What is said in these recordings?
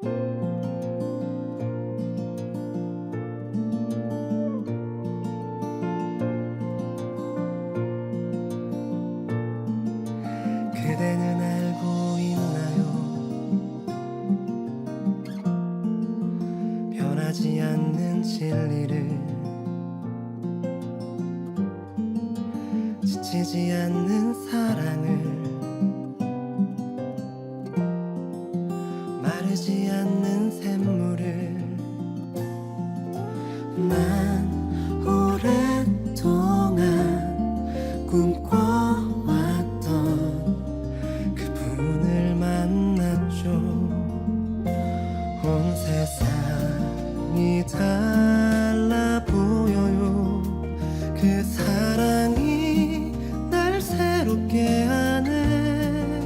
그대는 알고 있나요? 변하지 않는 진리를, 지치지 않는 사랑을, 마르지 않는 샘물을 난 오랫동안 꿈꿔왔던 그분을 만났죠. 온 세상이 달라 보여요. 그 사랑이 날 새롭게 하네.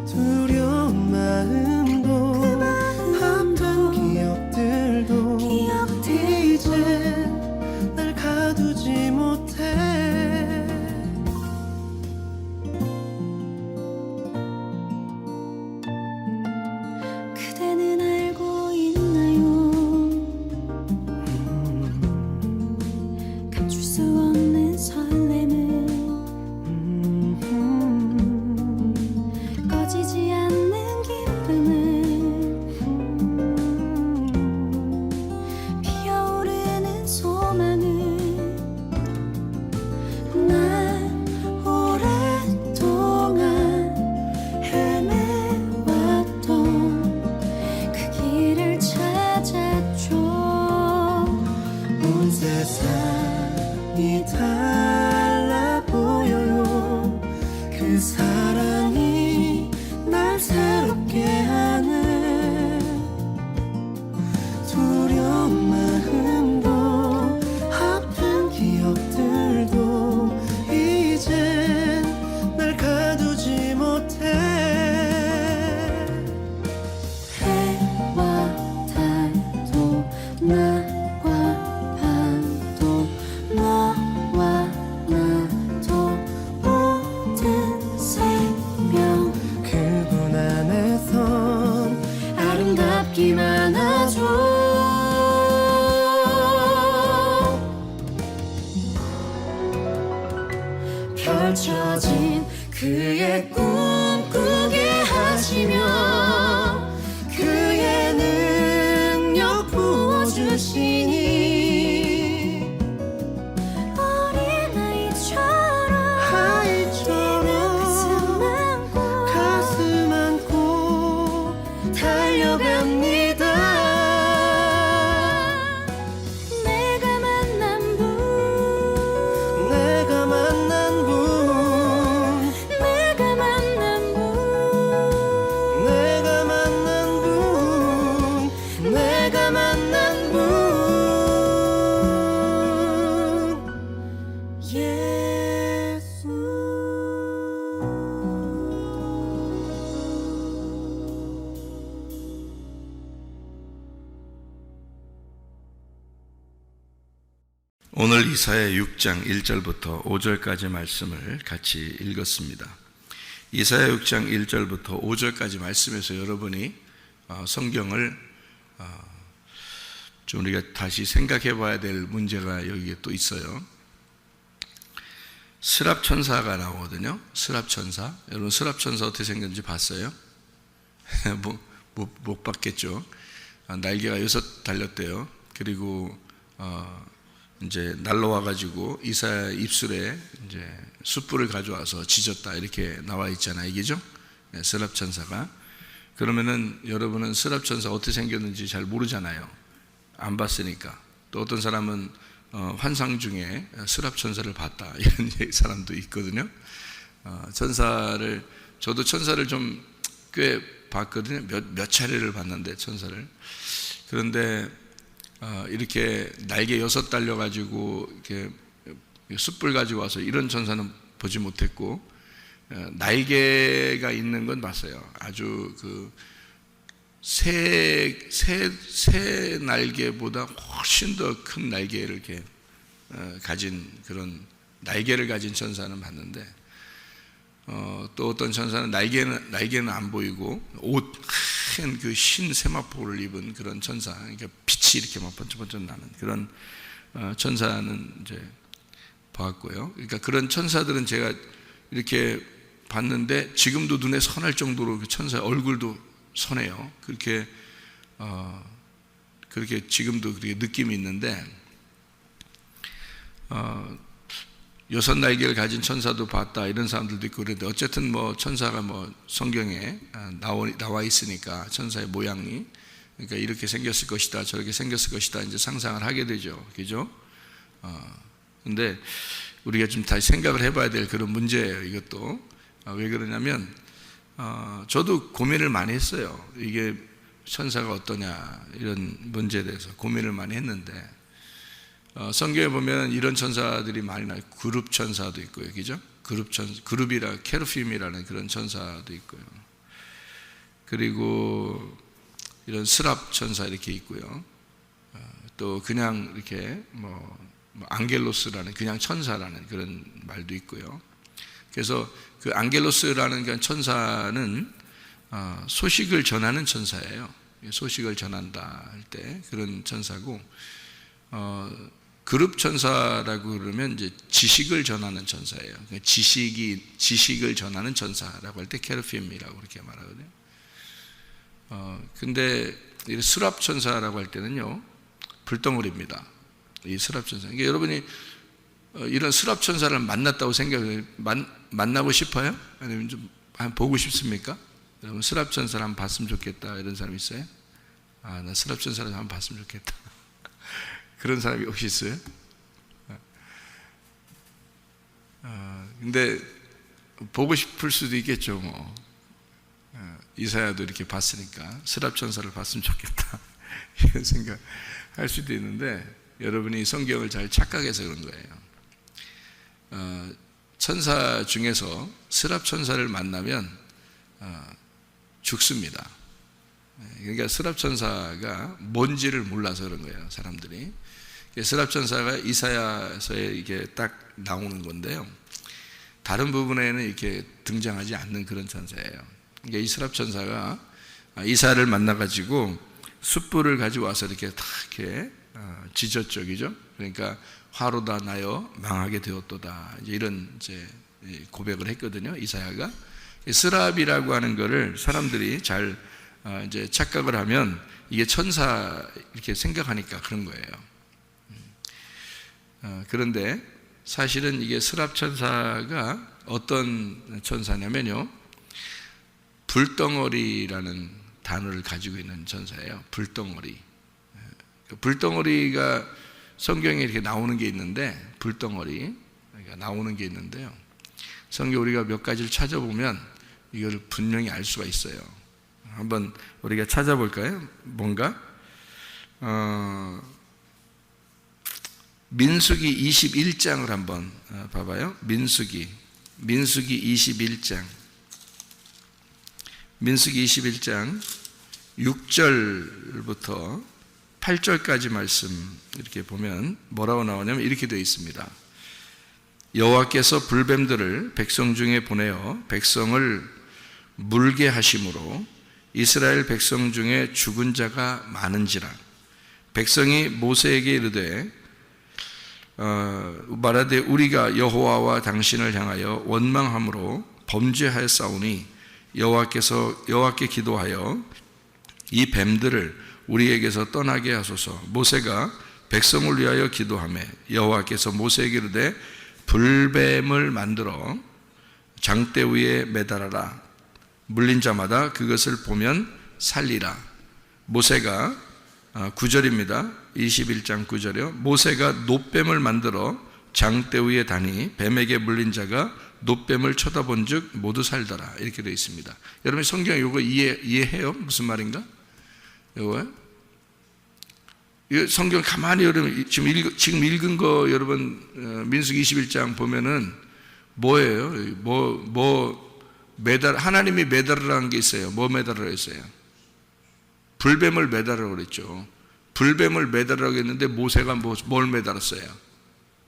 두려운 마음도 아픈 기억들도 이제 날 가두지 못해. 그대는 알고 있나요? 감출 수 없는 설렘을, 꺼지지 않는 기쁨을, 피어오르는 소망을 난 오랫동안 헤매왔던 그 길을 찾았죠. 온 세상이 달라 보여요. 그 사랑이 날 새롭게 하네. 두려운 마음도 아픈 기억들도 이제 날 가두지 못해. 해와 달도 낮과 밤도 너와 나도 모든 생명 그분 안에선 아름답기만 하죠. 펼쳐진 그의 꿈꾸게 하시며 그의 능력 부어주시니 어린아이처럼 가슴 안고 달려갑니다. 내가 만난 분, 내가 만난 분, 내가 만난 분, 내가 만난 분, 내가 만난 분, 예수. 오늘 이사야 6장 1절부터 5절까지 말씀을 같이 읽었습니다. 이사야 6장 1절부터 5절까지 말씀에서 여러분이 성경을 좀 우리가 다시 생각해 봐야 될 문제가 여기에 또 있어요. 스랍천사가 나오거든요. 스랍천사. 여러분 스랍천사 어떻게 생겼는지 봤어요? 못 봤겠죠. 날개가 6 달렸대요. 그리고 이제 날라와가지고 이사야 입술에 이제 숯불을 가져와서 지졌다 이렇게 나와 있잖아요. 이게죠? 네, 스랍천사가. 그러면은 여러분은 스랍천사 어떻게 생겼는지 잘 모르잖아요. 안 봤으니까. 또 어떤 사람은 환상 중에 스랍천사를 봤다 이런 사람도 있거든요. 저도 천사를 좀 꽤 봤거든요. 몇 차례를 봤는데 천사를. 그런데 이렇게 날개 6 달려가지고 이렇게 숯불 가지고 와서 이런 천사는 보지 못했고, 날개가 있는 건 봤어요. 아주 그 새 날개보다 훨씬 더 큰 날개를 이렇게 가진 그런 날개를 가진 천사는 봤는데, 또 어떤 천사는 날개는 안 보이고 옷 큰 그 흰 세마포를 입은 그런 천사, 그러니까 빛이 이렇게 막 번쩍번쩍 나는 그런 천사는 이제 봤고요. 그러니까 그런 천사들은 제가 이렇게 봤는데 지금도 눈에 선할 정도로 그 천사의 얼굴도 선해요. 그렇게 지금도 그렇게 느낌이 있는데, 6 날개를 가진 천사도 봤다 이런 사람들도 있고 그런데 어쨌든 뭐 천사가 뭐 성경에 나와 있으니까 천사의 모양이, 그러니까 이렇게 생겼을 것이다 저렇게 생겼을 것이다 이제 상상을 하게 되죠. 그죠? 근데 우리가 좀 다시 생각을 해봐야 될 그런 문제예요. 이것도 왜 그러냐면 저도 고민을 많이 했어요. 이게 천사가 어떠냐 이런 문제에 대해서 고민을 많이 했는데, 성경에 보면 이런 천사들이 많이 나와요. 그룹 천사도 있고요, 그죠? 그룹이라 케르핌이라는 그런 천사도 있고요. 그리고 이런 스랍 천사 이렇게 있고요. 또 그냥 이렇게 뭐 앙겔로스라는 그냥 천사라는 그런 말도 있고요. 그래서 그 앙겔로스라는 그 천사는 소식을 전하는 천사예요. 소식을 전한다 할 때 그런 천사고, 그룹 천사라고 그러면 이제 지식을 전하는 천사예요. 그러니까 지식을 전하는 천사라고 할 때 케르핌이라고 그렇게 말하거든요. 근데 이 스랍 천사라고 할 때는요, 불덩어리입니다. 이 스랍 천사. 그러니까 여러분이 이런 스랍 천사를 만났다고 만나고 싶어요? 아니면 좀 보고 싶습니까? 여러분 스랍 천사를 한번 봤으면 좋겠다 이런 사람 있어요? 나 스랍 천사를 한번 봤으면 좋겠다. 그런 사람이 혹시 있어요? 근데 보고 싶을 수도 있겠죠. 뭐 이사야도 이렇게 봤으니까 스랍 천사를 봤으면 좋겠다 이런 생각 할 수도 있는데, 여러분이 성경을 잘 착각해서 그런 거예요. 천사 중에서 스랍 천사를 만나면 죽습니다. 그러니까 스랍 천사가 뭔지를 몰라서 그런 거예요, 사람들이. 스랍 천사가 이사야서에 이게 딱 나오는 건데요, 다른 부분에는 이렇게 등장하지 않는 그런 천사예요. 그러니까 이 스랍 천사가 이사야를 만나가지고 숯불을 가지고 와서 이렇게 다 이렇게 지졌죠, 그죠? 그러니까 화로다 나여 망하게 되었도다 이런 이제 고백을 했거든요, 이사야가. 스랍이라고 하는 거를 사람들이 잘 이제 착각을 하면 이게 천사 이렇게 생각하니까 그런 거예요. 그런데 사실은 이게 스랍 천사가 어떤 천사냐면요, 불덩어리라는 단어를 가지고 있는 천사예요. 불덩어리. 불덩어리가 성경에 이렇게 나오는 게 있는데, 불덩어리가 나오는 게 있는데요, 성경 우리가 몇 가지를 찾아보면 이걸 분명히 알 수가 있어요. 한번 우리가 찾아볼까요? 뭔가 민수기 21장을 한번 봐봐요. 민수기 21장 6절부터 8절까지 말씀 이렇게 보면 뭐라고 나오냐면 이렇게 되어 있습니다. 여호와께서 불뱀들을 백성 중에 보내어 백성을 물게 하심으로 이스라엘 백성 중에 죽은 자가 많은지라. 백성이 모세에게 이르되 말하되 우리가 여호와와 당신을 향하여 원망함으로 범죄하였사오니 여호와께 기도하여 이 뱀들을 우리에게서 떠나게 하소서. 모세가 백성을 위하여 기도하며 여호와께서 모세에게 이르되 불뱀을 만들어 장대 위에 매달아라. 물린 자마다 그것을 보면 살리라. 모세가 9절입니다. 21장 9절이요. 모세가 놋뱀을 만들어 장대 위에 다니 뱀에게 물린 자가 놋뱀을 쳐다본 즉 모두 살더라. 이렇게 되어 있습니다. 여러분 성경 이거 이해해요? 무슨 말인가? 이거 성경 가만히 여러분 지금 읽은 거 여러분 민수기 21장 보면은 뭐예요? 하나님이 매달으라는 게 있어요. 뭐 매달으라 했어요? 불뱀을 매달으라고 그랬죠. 불뱀을 매달으라고 했는데 모세가 뭘 매달았어요?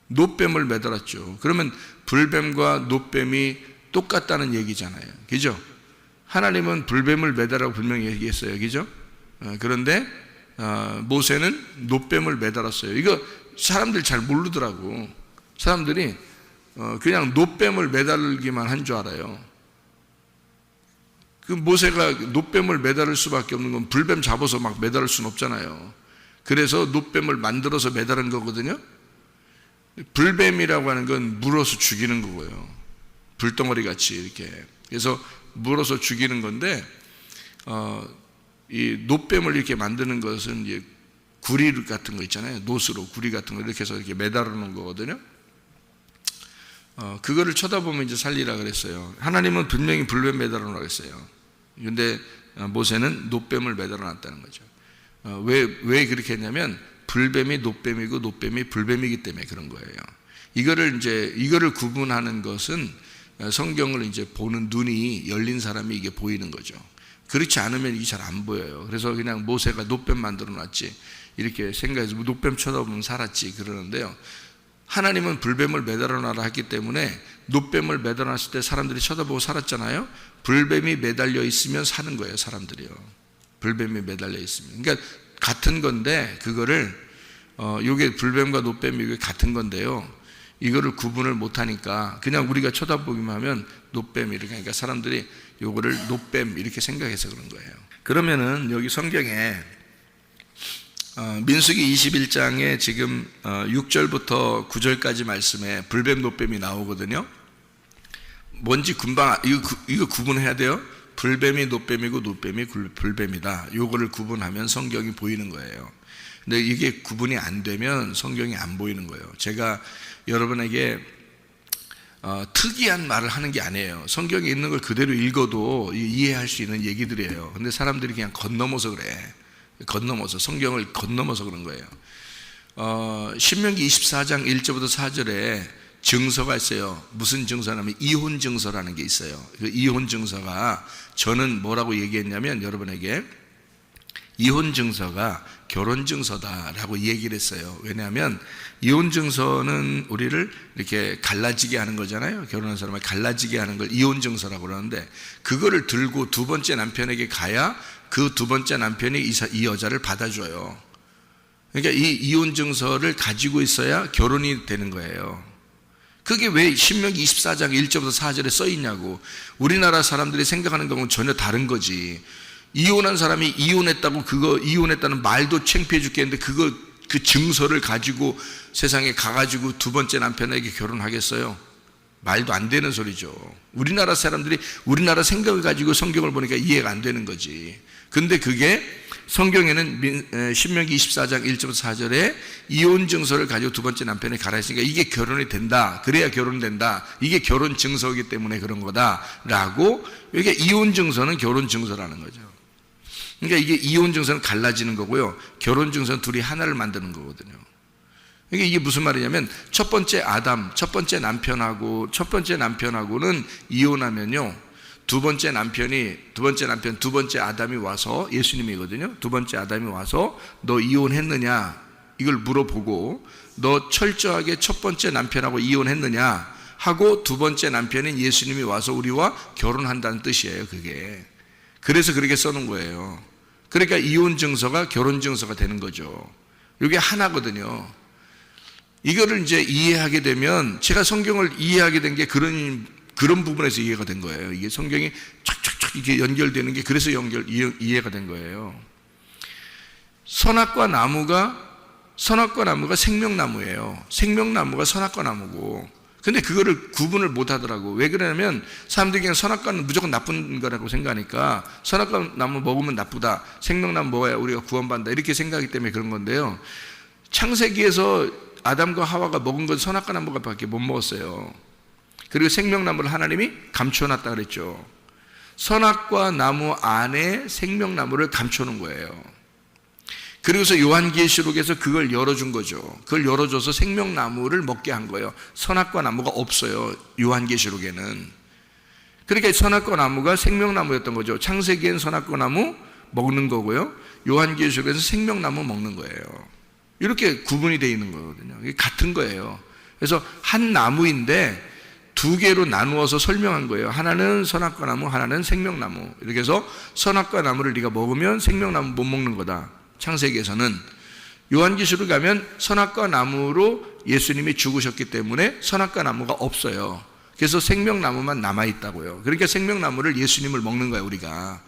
놋뱀을 매달았죠. 그러면 불뱀과 놋뱀이 똑같다는 얘기잖아요. 그죠? 하나님은 불뱀을 매달라고 분명히 얘기했어요. 그죠? 그런데 모세는 놋뱀을 매달았어요. 이거 사람들이 잘 모르더라고. 사람들이 그냥 놋뱀을 매달기만 한 줄 알아요. 그 모세가 놋뱀을 매달을 수밖에 없는 건 불뱀 잡아서 막 매달을 수는 없잖아요. 그래서 놋뱀을 만들어서 매달은 거거든요. 불뱀이라고 하는 건 물어서 죽이는 거고요. 불덩어리 같이 이렇게. 그래서 물어서 죽이는 건데, 이 놋뱀을 이렇게 만드는 것은 이제 구리 같은 거 있잖아요. 놋으로 구리 같은 거 이렇게 해서 이렇게 매달아 놓은 거거든요. 그거를 쳐다보면 이제 살리라 그랬어요. 하나님은 분명히 불뱀 매달아 놓으라고 했어요. 근데 모세는 놋뱀을 매달아 놨다는 거죠. 왜 그렇게 했냐면 불뱀이 놋뱀이고 놋뱀이 불뱀이기 때문에 그런 거예요. 이거를 구분하는 것은 성경을 이제 보는 눈이 열린 사람이 이게 보이는 거죠. 그렇지 않으면 이게 잘 안 보여요. 그래서 그냥 모세가 놋뱀 만들어 놨지 이렇게 생각해서 놋뱀 쳐다보면 살았지 그러는데요. 하나님은 불뱀을 매달아 놔라 했기 때문에 놋뱀을 매달아 놨을 때 사람들이 쳐다보고 살았잖아요. 불뱀이 매달려 있으면 사는 거예요, 사람들이요. 불뱀이 매달려 있으면. 그러니까 같은 건데 그거를 요게 불뱀과 놋뱀이 이게 같은 건데요. 이거를 구분을 못 하니까 그냥 우리가 쳐다보기만 하면 놋뱀 이렇게 하니까 사람들이 요거를 놋뱀 이렇게 생각해서 그런 거예요. 그러면은 여기 성경에 민수기 21장에 지금 6절부터 9절까지 말씀에 불뱀 놋뱀이 나오거든요. 뭔지 금방 이거 구분해야 돼요. 불뱀이 놋뱀이고 놋뱀이 불뱀이다. 요거를 구분하면 성경이 보이는 거예요. 근데 이게 구분이 안 되면 성경이 안 보이는 거예요. 제가 여러분에게 특이한 말을 하는 게 아니에요. 성경에 있는 걸 그대로 읽어도 이해할 수 있는 얘기들이에요. 근데 사람들이 그냥 건너머서 그래. 성경을 건너머서 그런 거예요. 신명기 24장 1절부터 4절에 증서가 있어요. 무슨 증서냐면 이혼 증서라는 게 있어요. 그 이혼 증서가 저는 뭐라고 얘기했냐면 여러분에게 이혼 증서가 결혼 증서다라고 얘기를 했어요. 왜냐하면 이혼 증서는 우리를 이렇게 갈라지게 하는 거잖아요. 결혼한 사람을 갈라지게 하는 걸 이혼 증서라고 그러는데 그거를 들고 두 번째 남편에게 가야 그 두 번째 남편이 이 여자를 받아줘요. 그러니까 이 이혼 증서를 가지고 있어야 결혼이 되는 거예요. 그게 왜 신명기 24장 1절부터 4절에 써 있냐고. 우리나라 사람들이 생각하는 거하고는 전혀 다른 거지. 이혼한 사람이 이혼했다고 그거 이혼했다는 말도 창피해 죽겠는데 그 증서를 가지고 세상에 가가지고 두 번째 남편에게 결혼하겠어요? 말도 안 되는 소리죠. 우리나라 사람들이 우리나라 생각을 가지고 성경을 보니까 이해가 안 되는 거지. 근데 그게 성경에는 신명기 24장 1절부터 4절에 이혼 증서를 가지고 두 번째 남편에 가라 했으니까 이게 결혼이 된다. 그래야 결혼된다. 이게 결혼 증서이기 때문에 그런 거다라고. 이게 이혼 증서는 결혼 증서라는 거죠. 그러니까 이게 이혼 증서는 갈라지는 거고요. 결혼 증서는 둘이 하나를 만드는 거거든요. 이게 무슨 말이냐면 첫 번째 남편하고는 이혼하면요. 두 번째 아담이 와서 예수님이거든요. 두 번째 아담이 와서 너 이혼했느냐 이걸 물어보고 너 철저하게 첫 번째 남편하고 이혼했느냐 하고 두 번째 남편인 예수님이 와서 우리와 결혼한다는 뜻이에요. 그게 그래서 그렇게 써놓은 거예요. 그러니까 이혼 증서가 결혼 증서가 되는 거죠. 이게 하나거든요. 이거를 이제 이해하게 되면 제가 성경을 이해하게 된 게 그런 부분에서 이해가 된 거예요. 이게 성경이 촥촥촥 이렇게 연결되는 게 그래서 이해가 된 거예요. 선악과 나무가 생명나무예요. 생명나무가 선악과 나무고. 근데 그거를 구분을 못 하더라고. 왜 그러냐면 사람들이 그냥 선악과는 무조건 나쁜 거라고 생각하니까 선악과 나무 먹으면 나쁘다. 생명나무 먹어야 우리가 구원받는다. 이렇게 생각하기 때문에 그런 건데요. 창세기에서 아담과 하와가 먹은 건 선악과 나무밖에 못 먹었어요. 그리고 생명나무를 하나님이 감춰놨다 그랬죠. 선악과 나무 안에 생명나무를 감춰놓은 거예요. 그리고서 요한계시록에서 그걸 열어준 거죠. 그걸 열어줘서 생명나무를 먹게 한 거예요. 선악과 나무가 없어요. 요한계시록에는. 그러니까 선악과 나무가 생명나무였던 거죠. 창세기엔 선악과 나무 먹는 거고요. 요한계시록에서 생명나무 먹는 거예요. 이렇게 구분이 되어 있는 거거든요. 이게 같은 거예요. 그래서 한 나무인데 두 개로 나누어서 설명한 거예요. 하나는 선악과 나무, 하나는 생명나무. 이렇게 해서 선악과 나무를 네가 먹으면 생명나무 못 먹는 거다. 창세기에서는. 요한계시록 가면 선악과 나무로 예수님이 죽으셨기 때문에 선악과 나무가 없어요. 그래서 생명나무만 남아있다고요. 그러니까 생명나무를 예수님을 먹는 거예요, 우리가.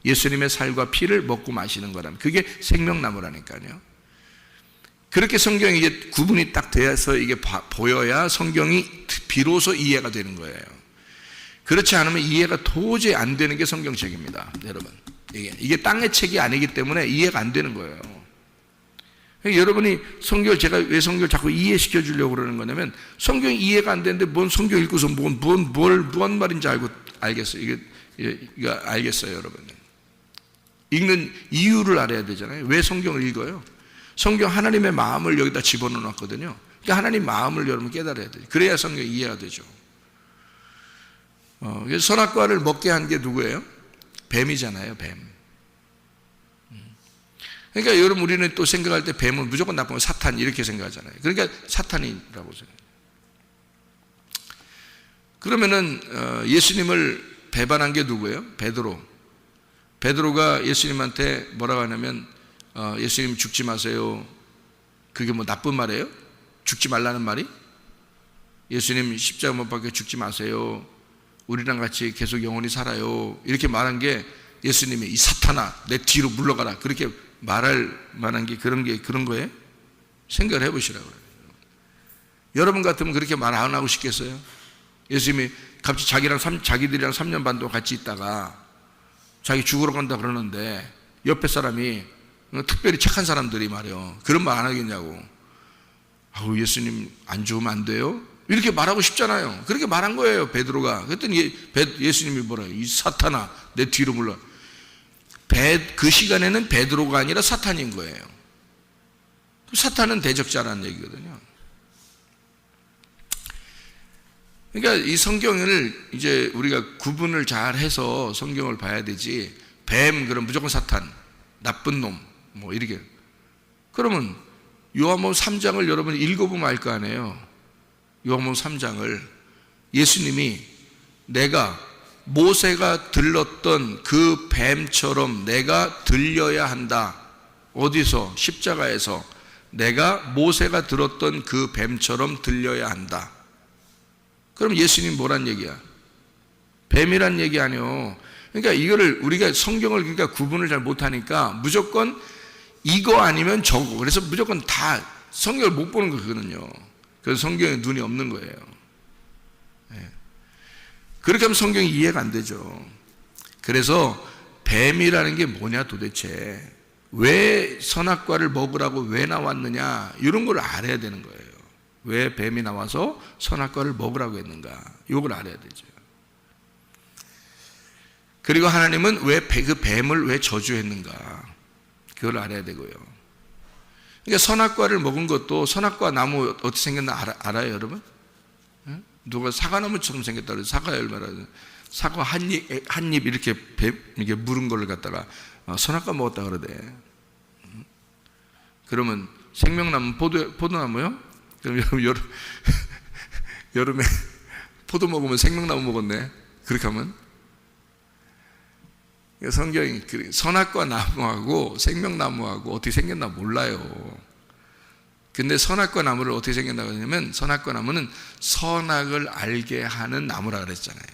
예수님의 살과 피를 먹고 마시는 거라면. 그게 생명나무라니까요. 그렇게 성경이 이제 구분이 딱 돼서 이게 보여야 성경이 비로소 이해가 되는 거예요. 그렇지 않으면 이해가 도저히 안 되는 게 성경책입니다, 여러분. 이게 땅의 책이 아니기 때문에 이해가 안 되는 거예요. 여러분이 성경을, 제가 왜 성경을 자꾸 이해시켜 주려고 그러는 거냐면, 성경이 이해가 안 되는데 뭔 성경 읽고서 무슨 말인지 알겠어요. 이거 알겠어요, 여러분. 읽는 이유를 알아야 되잖아요. 왜 성경을 읽어요? 성경 하나님의 마음을 여기다 집어넣어 놨거든요. 그러니까 하나님 마음을 여러분 깨달아야 돼요. 그래야 성경이 이해가 되죠. 그래서 선악과를 먹게 한 게 누구예요? 뱀이잖아요, 뱀. 그러니까 여러분, 우리는 또 생각할 때 뱀은 무조건 나쁜 거, 사탄 이렇게 생각하잖아요. 그러니까 사탄이라고 생각해요. 그러면은 예수님을 배반한 게 누구예요? 베드로. 베드로가 예수님한테 뭐라고 하냐면, 예수님 죽지 마세요. 그게 뭐 나쁜 말이에요? 죽지 말라는 말이? 예수님 십자가 못 박혀 죽지 마세요. 우리랑 같이 계속 영원히 살아요. 이렇게 말한 게, 예수님이 이 사탄아 내 뒤로 물러가라, 그렇게 말할 만한 게 그런 거예요? 생각을 해보시라고요. 여러분 같으면 그렇게 말 안 하고 싶겠어요? 예수님이 갑자기 자기들이랑 3년 반 동안 같이 있다가 자기 죽으러 간다 그러는데 옆에 사람이, 특별히 착한 사람들이 말이요, 그런 말 안 하겠냐고. 아우, 예수님 안 죽으면 안 돼요? 이렇게 말하고 싶잖아요. 그렇게 말한 거예요, 베드로가. 그랬더니 예수님이 뭐라요? 이 사탄아 내 뒤로 물러. 그 시간에는 베드로가 아니라 사탄인 거예요. 사탄은 대적자라는 얘기거든요. 그러니까 이 성경을 이제 우리가 구분을 잘 해서 성경을 봐야 되지, 뱀 그럼 무조건 사탄, 나쁜 놈 뭐 이렇게. 그러면 요한복음 3장을 여러분이 읽어보면 알 거 아니에요. 요한복음 3장을 예수님이 내가 모세가 들렀던 그 뱀처럼 내가 들려야 한다. 어디서? 십자가에서 내가 모세가 들었던 그 뱀처럼 들려야 한다. 그럼 예수님 뭐란 얘기야? 뱀이란 얘기 아니요. 그러니까 이거를 우리가 성경을 그러니까 구분을 잘 못하니까 무조건 이거 아니면 저거. 그래서 무조건 다 성경을 못 보는 거거든요. 그래서 성경에 눈이 없는 거예요. 그렇게 하면 성경이 이해가 안 되죠. 그래서 뱀이라는 게 뭐냐 도대체, 왜 선악과를 먹으라고 왜 나왔느냐, 이런 걸 알아야 되는 거예요. 왜 뱀이 나와서 선악과를 먹으라고 했는가, 이걸 알아야 되죠. 그리고 하나님은 왜 그 뱀을 왜 저주했는가, 그걸 알아야 되고요. 그러니까 선악과를 먹은 것도, 선악과 나무 어떻게 생겼나 알아요, 여러분? 누가 사과나무처럼 생겼다 그래서 사과에 얼마나, 사과 한 입 이렇게 이렇게 물은 걸 갖다가 선악과 먹었다 그러대. 그러면 생명나무, 포도나무요? 그럼 여름에 포도 먹으면 생명나무 먹었네. 그렇게 하면 성경이 선악과 나무하고 생명나무하고 어떻게 생겼나 몰라요. 근데 선악과 나무를 어떻게 생겼다고 하냐면, 선악과 나무는 선악을 알게 하는 나무라 그랬잖아요.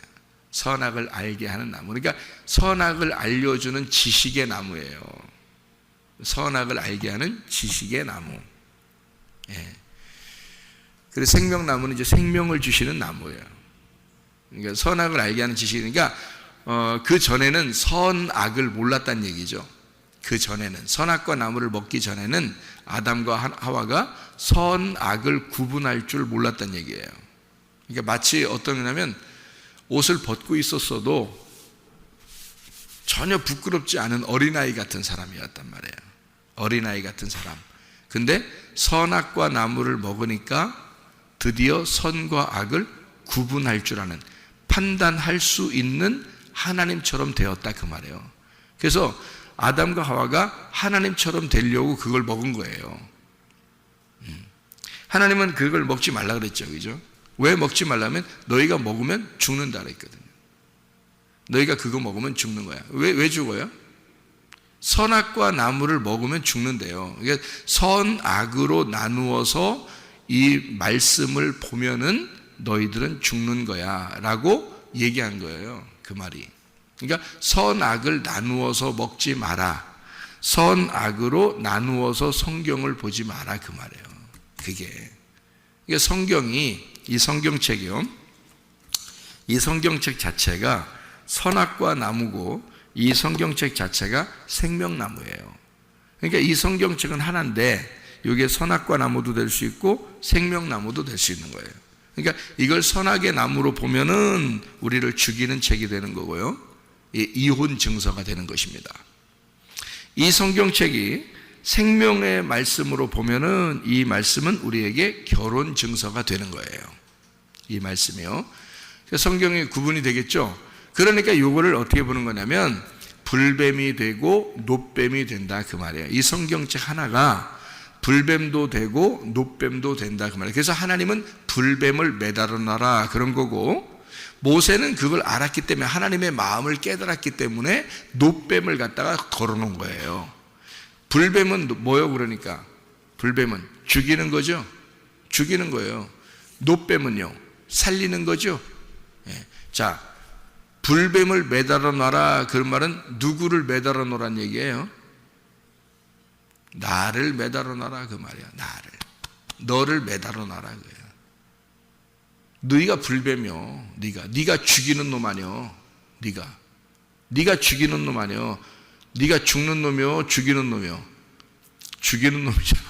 선악을 알게 하는 나무. 그러니까 선악을 알려주는 지식의 나무예요. 선악을 알게 하는 지식의 나무. 예. 그래서 생명나무는 이제 생명을 주시는 나무예요. 그러니까 선악을 알게 하는 지식이니까 그 전에는 선악을 몰랐다는 얘기죠. 그 전에는, 선악과 나무를 먹기 전에는 아담과 하와가 선악을 구분할 줄 몰랐다는 얘기예요. 그러니까 마치 어떤 거냐면, 옷을 벗고 있었어도 전혀 부끄럽지 않은 어린아이 같은 사람이었단 말이에요. 어린아이 같은 사람. 근데 선악과 나무를 먹으니까 드디어 선과 악을 구분할 줄 아는, 판단할 수 있는 하나님처럼 되었다, 그 말이에요. 그래서 아담과 하와가 하나님처럼 되려고 그걸 먹은 거예요. 하나님은 그걸 먹지 말라 그랬죠, 그죠? 왜 먹지 말라면 너희가 먹으면 죽는다 그랬거든요. 너희가 그거 먹으면 죽는 거야. 왜 죽어요? 선악과 나무를 먹으면 죽는데요. 그러니까 선악으로 나누어서 이 말씀을 보면은 너희들은 죽는 거야 라고 얘기한 거예요. 그 말이. 그러니까 선악을 나누어서 먹지 마라. 선악으로 나누어서 성경을 보지 마라 그 말이에요. 그게. 그러니까 성경이 이 성경책이요. 이 성경책 자체가 선악과 나무고 이 성경책 자체가 생명나무예요. 그러니까 이 성경책은 하나인데 이게 선악과 나무도 될 수 있고 생명나무도 될 수 있는 거예요. 그러니까 이걸 선악의 나무로 보면은 우리를 죽이는 책이 되는 거고요. 이혼 증서가 되는 것입니다. 이 성경책이 생명의 말씀으로 보면은 이 말씀은 우리에게 결혼 증서가 되는 거예요. 이 말씀이요. 성경이 구분이 되겠죠. 그러니까 이거를 어떻게 보는 거냐면 불뱀이 되고 놋뱀이 된다 그 말이에요. 이 성경책 하나가 불뱀도 되고 놋뱀도 된다 그 말이에요. 그래서 하나님은 불뱀을 매달아 놔라 그런 거고, 모세는 그걸 알았기 때문에 하나님의 마음을 깨달았기 때문에 놋뱀을 갖다가 걸어놓은 거예요. 불뱀은 뭐요? 그러니까 불뱀은 죽이는 거죠. 죽이는 거예요. 놋뱀은요 살리는 거죠. 자, 불뱀을 매달아 놔라 그런 말은 누구를 매달아 놓으란 얘기예요? 나를 매달아 놔라 그 말이야. 나를, 너를 매달아 놔라 그거야. 너희가 불뱀이요. 네가 죽이는 놈 아니요. 네가 죽이는 놈 아니요. 네가 죽는 놈이요, 죽이는 놈이요. 죽이는 놈이잖아.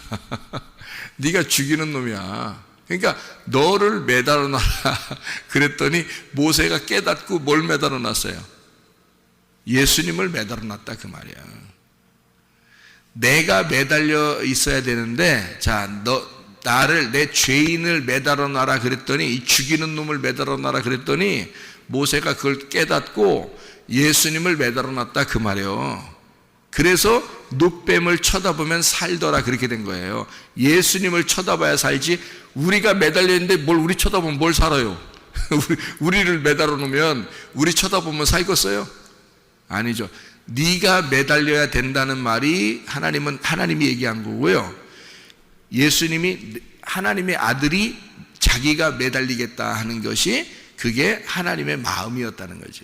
네가 죽이는 놈이야. 그러니까 너를 매달아 놔라 그랬더니 모세가 깨닫고 뭘 매달아 놨어요? 예수님을 매달아 놨다 그 말이야. 내가 매달려 있어야 되는데, 자, 나를, 내 죄인을 매달아 놔라 그랬더니, 이 죽이는 놈을 매달아 놔라 그랬더니 모세가 그걸 깨닫고 예수님을 매달아 놨다 그 말이에요. 그래서 놋뱀을 쳐다보면 살더라 그렇게 된 거예요. 예수님을 쳐다봐야 살지, 우리가 매달려 있는데 뭘 우리 쳐다보면 뭘 살아요? 우리를 매달아 놓으면 우리 쳐다보면 살겠어요? 아니죠. 네가 매달려야 된다는 말이 하나님이 얘기한 거고요. 예수님이, 하나님의 아들이 자기가 매달리겠다 하는 것이 그게 하나님의 마음이었다는 거지.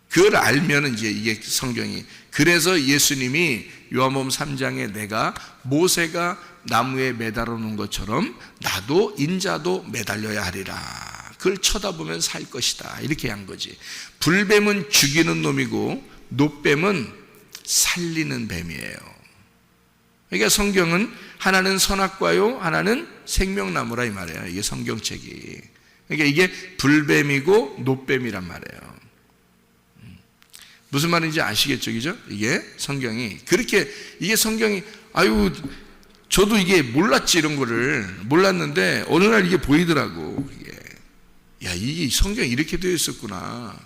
그걸 알면은 이제 이게 성경이, 그래서 예수님이 요한복음 3장에 내가 모세가 나무에 매달아 놓은 것처럼 나도 인자도 매달려야 하리라. 그걸 쳐다보면 살 것이다. 이렇게 한 거지. 불뱀은 죽이는 놈이고 놋뱀은 살리는 뱀이에요. 그러니까 성경은 하나는 선악과요, 하나는 생명나무라 이 말이에요. 이게 성경책이. 그러니까 이게 불뱀이고 놋뱀이란 말이에요. 무슨 말인지 아시겠죠? 그죠? 이게 성경이 그렇게, 이게 성경이, 아유 저도 이게 몰랐지, 이런 거를 몰랐는데 어느 날 이게 보이더라고. 이게, 야, 이게 성경이 이렇게 되어 있었구나.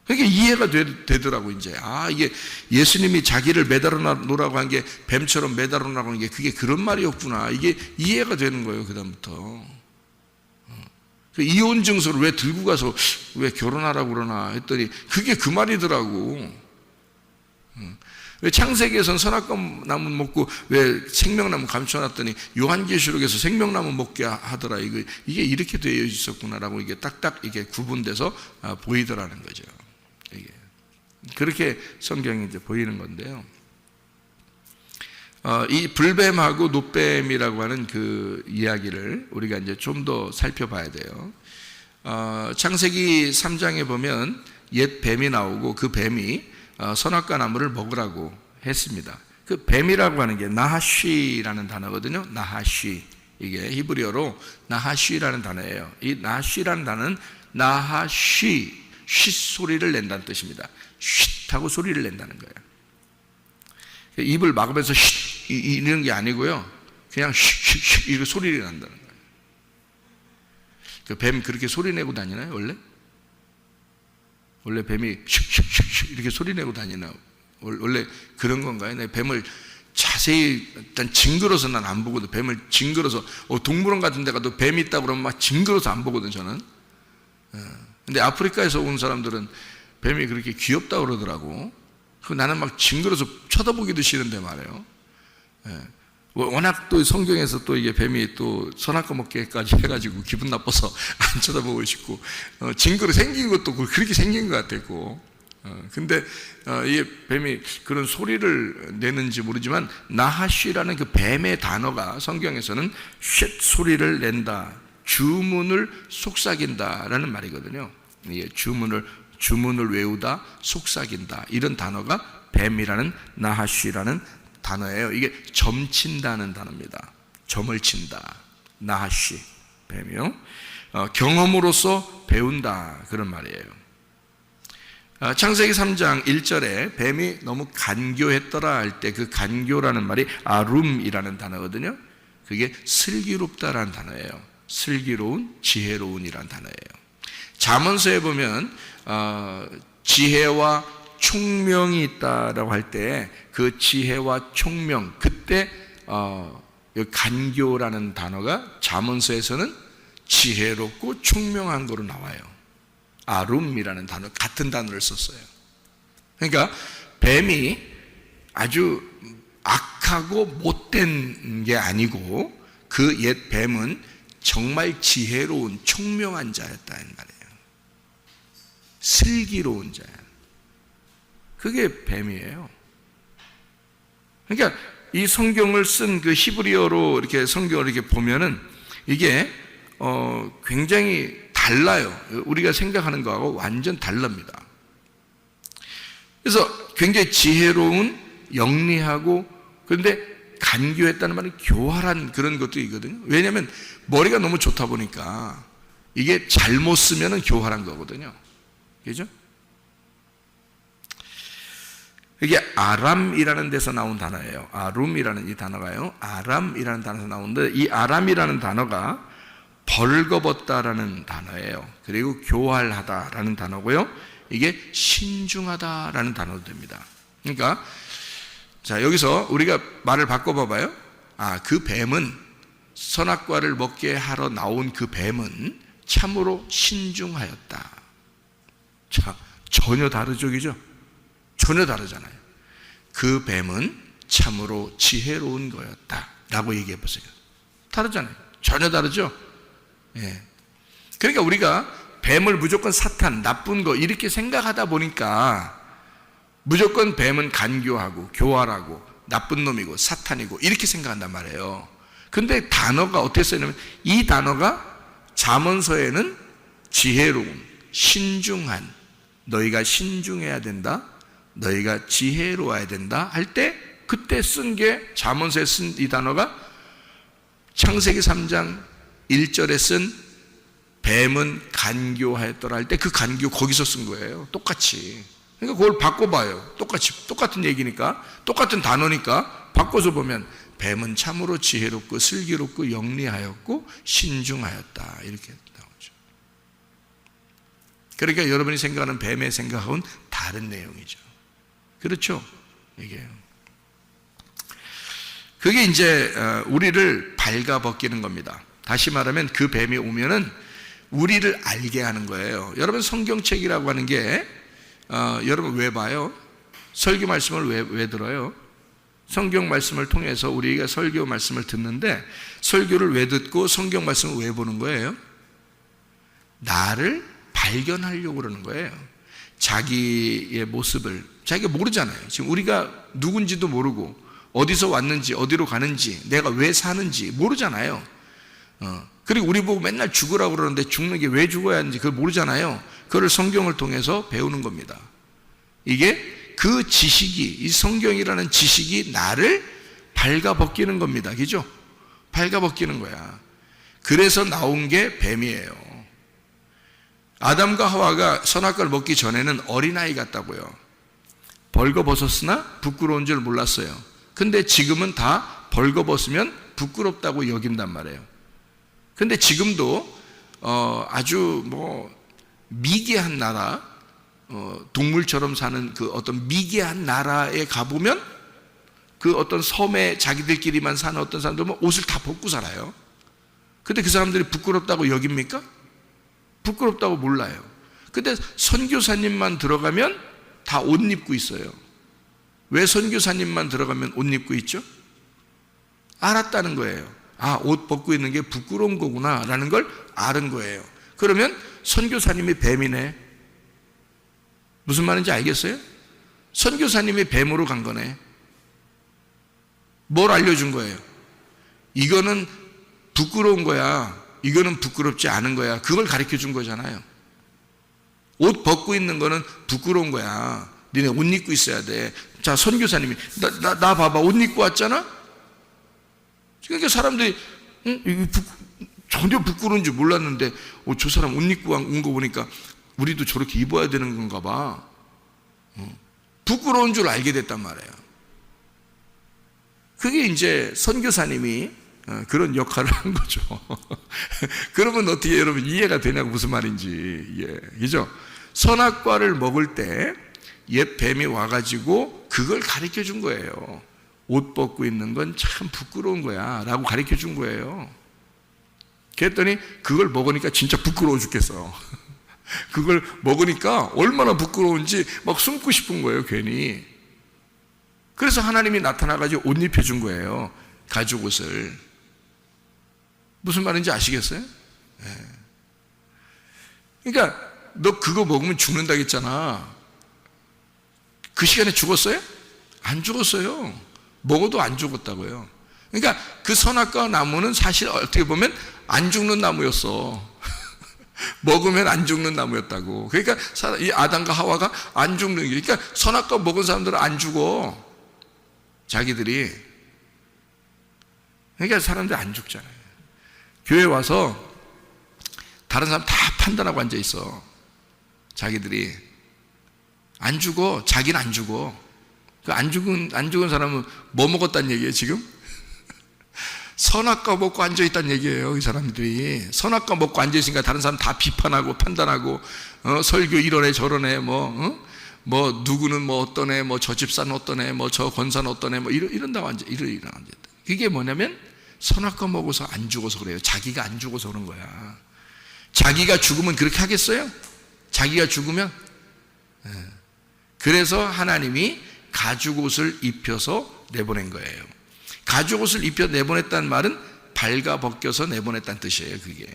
그러니까 이해가 되더라고. 이제 이게 예수님이 자기를 매달아 놓으라고 한 게 뱀처럼 매달아 놓으라고 한 게 그게 그런 말이었구나. 이게 이해가 되는 거예요. 그다음부터 이혼 증서를 왜 들고 가서 왜 결혼하라고 그러나 했더니 그게 그 말이더라고. 왜 창세기에서는 선악과 나무 먹고 왜 생명나무 감춰놨더니 요한계시록에서 생명나무 먹게 하더라. 이게 이렇게 되어 있었구나라고 이게 딱딱 이게 구분돼서 보이더라는 거죠. 이게 그렇게 성경이 이제 보이는 건데요. 이 불뱀하고 놋뱀이라고 하는 그 이야기를 우리가 이제 좀 더 살펴봐야 돼요. 창세기 3장에 보면 옛 뱀이 나오고 그 뱀이 선악과 나무를 먹으라고 했습니다. 그 뱀이라고 하는 게 나하쉬라는 단어거든요. 나하쉬, 이게 히브리어로 나하쉬라는 단어예요. 이 나하쉬라는 단어는 나하쉬, 쉿 소리를 낸다는 뜻입니다. 쉿 하고 소리를 낸다는 거예요. 입을 막으면서 쉿 이런 게 아니고요. 그냥 쉿 이렇게 소리를 난다는 거예요. 그 뱀 그렇게 소리 내고 다니나요? 원래 뱀이 슉슉슉 이렇게 소리 내고 다니나? 원래 그런 건가요? 뱀을 자세히 일단 징그러서 난 안 보거든. 뱀을 징그러서 동물원 같은 데 가도 뱀이 있다 그러면 막 징그러서 안 보거든 저는. 근데 아프리카에서 온 사람들은 뱀이 그렇게 귀엽다 그러더라고. 나는 막 징그러서 쳐다보기도 싫은데 말이에요. 워낙 또 성경에서 또 이게 뱀이 또 선악과 먹게까지 해가지고 기분 나빠서 안 쳐다보고 싶고, 징그러 생긴 것도 그렇게 생긴 것 같았고. 근데 이 뱀이 그런 소리를 내는지 모르지만 나하쉬라는 그 뱀의 단어가 성경에서는 쉿 소리를 낸다, 주문을 속삭인다라는 말이거든요. 주문을 외우다, 속삭인다, 이런 단어가 뱀이라는 나하쉬라는 단어예요. 이게 점친다는 단어입니다. 점을 친다, 나하쉬, 뱀이요. 경험으로서 배운다, 그런 말이에요. 창세기 3장 1절에 뱀이 너무 간교했더라 할 때 그 간교라는 말이 아룸이라는 단어거든요. 그게 슬기롭다라는 단어예요. 슬기로운, 지혜로운이라는 단어예요. 잠언서에 보면 지혜와 총명이 있다라고 할 때 그 지혜와 총명, 그때 간교라는 단어가 잠언서에서는 지혜롭고 총명한 거로 나와요. 아룸이라는 단어, 같은 단어를 썼어요. 그러니까 뱀이 아주 악하고 못된 게 아니고 그 옛 뱀은 정말 지혜로운 총명한 자였다는 말이에요. 슬기로운 자야. 그게 뱀이에요. 그러니까 이 성경을 쓴 그 히브리어로 이렇게 성경을 이렇게 보면은 이게 굉장히 달라요. 우리가 생각하는 거하고 완전 다릅니다. 그래서 굉장히 지혜로운, 영리하고, 그런데 간교했다는 말은 교활한 그런 것도 있거든요. 왜냐하면 머리가 너무 좋다 보니까 이게 잘못 쓰면은 교활한 거거든요. 그죠? 이게 아람이라는 데서 나온 단어예요. 아룸이라는 이 단어가요. 아람이라는 단어에서 나오는데 이 아람이라는 단어가 벌거벗다라는 단어예요. 그리고 교활하다라는 단어고요. 이게 신중하다라는 단어도 됩니다. 그러니까 자, 여기서 우리가 말을 바꿔봐봐요. 그 뱀은, 선악과를 먹게 하러 나온 그 뱀은 참으로 신중하였다. 자, 전혀 다르죠, 그죠? 전혀 다르잖아요. 그 뱀은 참으로 지혜로운 거였다 라고 얘기해 보세요. 다르잖아요. 전혀 다르죠? 예. 그러니까 우리가 뱀을 무조건 사탄, 나쁜 거 이렇게 생각하다 보니까 무조건 뱀은 간교하고 교활하고 나쁜 놈이고 사탄이고 이렇게 생각한단 말이에요. 근데 단어가 어떻게 쓰냐면 이 단어가 잠언서에는 지혜로운, 신중한, 너희가 신중해야 된다, 너희가 지혜로워야 된다 할 때 그때 쓴 게, 잠언서에 쓴 이 단어가 창세기 3장 1절에 쓴 뱀은 간교하였더라 할 때 그 간교 거기서 쓴 거예요. 똑같이. 그러니까 그걸 바꿔봐요. 똑같은 얘기니까, 똑같은 단어니까 바꿔서 보면 뱀은 참으로 지혜롭고 슬기롭고 영리하였고 신중하였다 이렇게 나오죠. 그러니까 여러분이 생각하는 뱀의 생각하고는 다른 내용이죠. 그렇죠? 이게 그게 이제 우리를 발가벗기는 겁니다. 다시 말하면 그 뱀이 오면은 우리를 알게 하는 거예요. 여러분 성경책이라고 하는 게 여러분 왜 봐요? 설교 말씀을 왜 들어요? 성경 말씀을 통해서 우리가 설교 말씀을 듣는데 설교를 왜 듣고 성경 말씀을 왜 보는 거예요? 나를 발견하려고 그러는 거예요. 자기의 모습을 자기가 모르잖아요. 지금 우리가 누군지도 모르고 어디서 왔는지 어디로 가는지 내가 왜 사는지 모르잖아요. 그리고 우리 보고 맨날 죽으라고 그러는데 죽는 게 왜 죽어야 하는지 그걸 모르잖아요. 그걸 성경을 통해서 배우는 겁니다. 이게 그 지식이, 이 성경이라는 지식이 나를 발가벗기는 겁니다. 그죠? 발가벗기는 거야. 그래서 나온 게 뱀이에요. 아담과 하와가 선악과를 먹기 전에는 어린아이 같다고요. 벌거벗었으나 부끄러운 줄 몰랐어요. 근데 지금은 다 벌거벗으면 부끄럽다고 여긴단 말이에요. 근데 지금도 아주 미개한 나라, 동물처럼 사는 그 어떤 미개한 나라에 가보면 그 어떤 섬에 자기들끼리만 사는 어떤 사람들은 옷을 다 벗고 살아요. 근데 그 사람들이 부끄럽다고 여깁니까? 부끄럽다고 몰라요. 근데 선교사님만 들어가면 다 옷 입고 있어요. 왜 선교사님만 들어가면 옷 입고 있죠? 알았다는 거예요. 아, 옷 벗고 있는 게 부끄러운 거구나 라는 걸 아는 거예요. 그러면 선교사님이 뱀이네. 무슨 말인지 알겠어요? 선교사님이 뱀으로 간 거네. 뭘 알려준 거예요? 이거는 부끄러운 거야, 이거는 부끄럽지 않은 거야. 그걸 가르쳐 준 거잖아요. 옷 벗고 있는 거는 부끄러운 거야. 니네 옷 입고 있어야 돼. 자, 선교사님이 나 봐봐, 옷 입고 왔잖아. 그러니까 사람들이 전혀 부끄러운 줄 몰랐는데 저 사람 옷 입고 온 거 보니까 우리도 저렇게 입어야 되는 건가 봐. 부끄러운 줄 알게 됐단 말이에요. 그게 이제 선교사님이 그런 역할을 한 거죠. 그러면 어떻게 여러분 이해가 되냐고, 무슨 말인지. 예, 그죠? 선악과를 먹을 때 옛 뱀이 와가지고 그걸 가르쳐 준 거예요. 옷 벗고 있는 건 참 부끄러운 거야 라고 가르쳐 준 거예요. 그랬더니 그걸 먹으니까 진짜 부끄러워 죽겠어. 그걸 먹으니까 얼마나 부끄러운지 막 숨고 싶은 거예요, 괜히. 그래서 하나님이 나타나가지고 옷 입혀준 거예요, 가죽 옷을. 무슨 말인지 아시겠어요? 네. 그러니까 너 그거 먹으면 죽는다 했잖아. 그 시간에 죽었어요? 안 죽었어요. 먹어도 안 죽었다고요. 그러니까 그 선악과 나무는 사실 어떻게 보면 안 죽는 나무였어. 먹으면 안 죽는 나무였다고. 그러니까 이 아담과 하와가 안 죽는 게, 그러니까 선악과 먹은 사람들은 안 죽어, 자기들이. 그러니까 사람들이 안 죽잖아요. 교회 와서 다른 사람 다 판단하고 앉아 있어. 자기들이 안 죽어. 자기는 안 죽어. 그 안 죽은 사람은 뭐 먹었다는 얘기예요, 지금? 선악과 먹고 앉아 있다는 얘기예요, 이 사람들이. 선악과 먹고 앉아 있으니까 다른 사람 다 비판하고 판단하고, 설교 이러네 저러네, 뭐 누구는 뭐 어떠네, 뭐 저 집사는 어떠네, 뭐 저 권사는 어떠네, 뭐 이런다고 앉아. 그게 뭐냐면 선악과 먹어서 안 죽어서 그래요. 자기가 안 죽어서 그런 거야. 자기가 죽으면 그렇게 하겠어요? 자기가 죽으면? 그래서 하나님이 가죽옷을 입혀서 내보낸 거예요. 가죽옷을 입혀 내보냈다는 말은 발가 벗겨서 내보냈다는 뜻이에요. 그게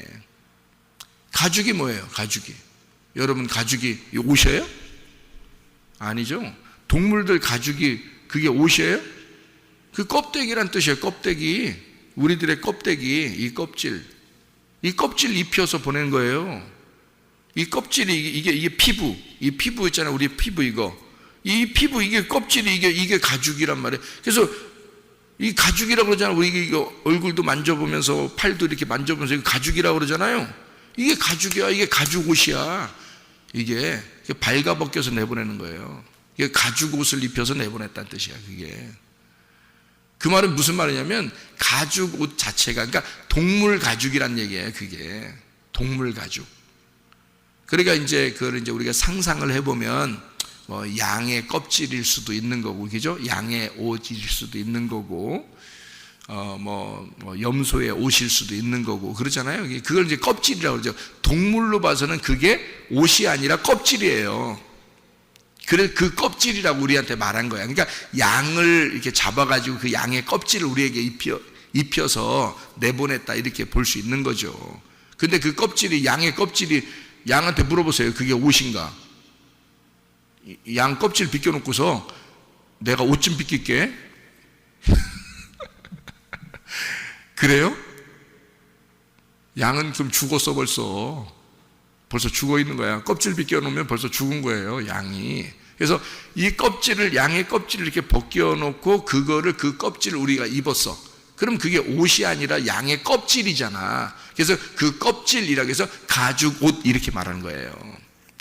가죽이 뭐예요? 가죽이, 여러분, 가죽이 옷이에요? 아니죠. 동물들 가죽이 그게 옷이에요? 그 껍데기란 뜻이에요. 껍데기, 우리들의 껍데기, 이 껍질 입혀서 보낸 거예요. 이 껍질이 이게 피부, 이 피부 있잖아요. 우리 피부, 이 피부, 이게 껍질이 이게 가죽이란 말이에요. 그래서 이 가죽이라고 그러잖아요. 우리 이거 얼굴도 만져보면서, 팔도 이렇게 만져보면서 이거 가죽이라고 그러잖아요. 이게 가죽이야. 이게 가죽 옷이야. 이게 발가 벗겨서 내보내는 거예요. 이게 가죽 옷을 입혀서 내보냈다는 뜻이야. 그게 그 말은 무슨 말이냐면 가죽 옷 자체가, 그러니까 동물 가죽이란 얘기예요. 그게 동물 가죽. 그러니까 이제 그걸 이제 우리가 상상을 해보면 뭐 양의 껍질일 수도 있는 거고, 그죠? 양의 옷일 수도 있는 거고, 뭐 염소의 옷일 수도 있는 거고, 그러잖아요. 그걸 이제 껍질이라고 그러죠. 동물로 봐서는 그게 옷이 아니라 껍질이에요. 그래서 그 껍질이라고 우리한테 말한 거야. 그러니까 양을 이렇게 잡아가지고 그 양의 껍질을 우리에게 입혀서 내보냈다, 이렇게 볼 수 있는 거죠. 근데 그 껍질이, 양의 껍질이, 양한테 물어보세요. 그게 옷인가? 양 껍질 벗겨놓고서 내가 옷 좀 벗길게. 그래요? 양은 그럼 죽었어. 벌써 죽어 있는 거야. 껍질 벗겨놓으면 벌써 죽은 거예요, 양이. 그래서 이 껍질을, 양의 껍질을 이렇게 벗겨놓고 그거를, 그 껍질을 우리가 입었어. 그럼 그게 옷이 아니라 양의 껍질이잖아. 그래서 그 껍질이라고 해서 가죽 옷 이렇게 말하는 거예요.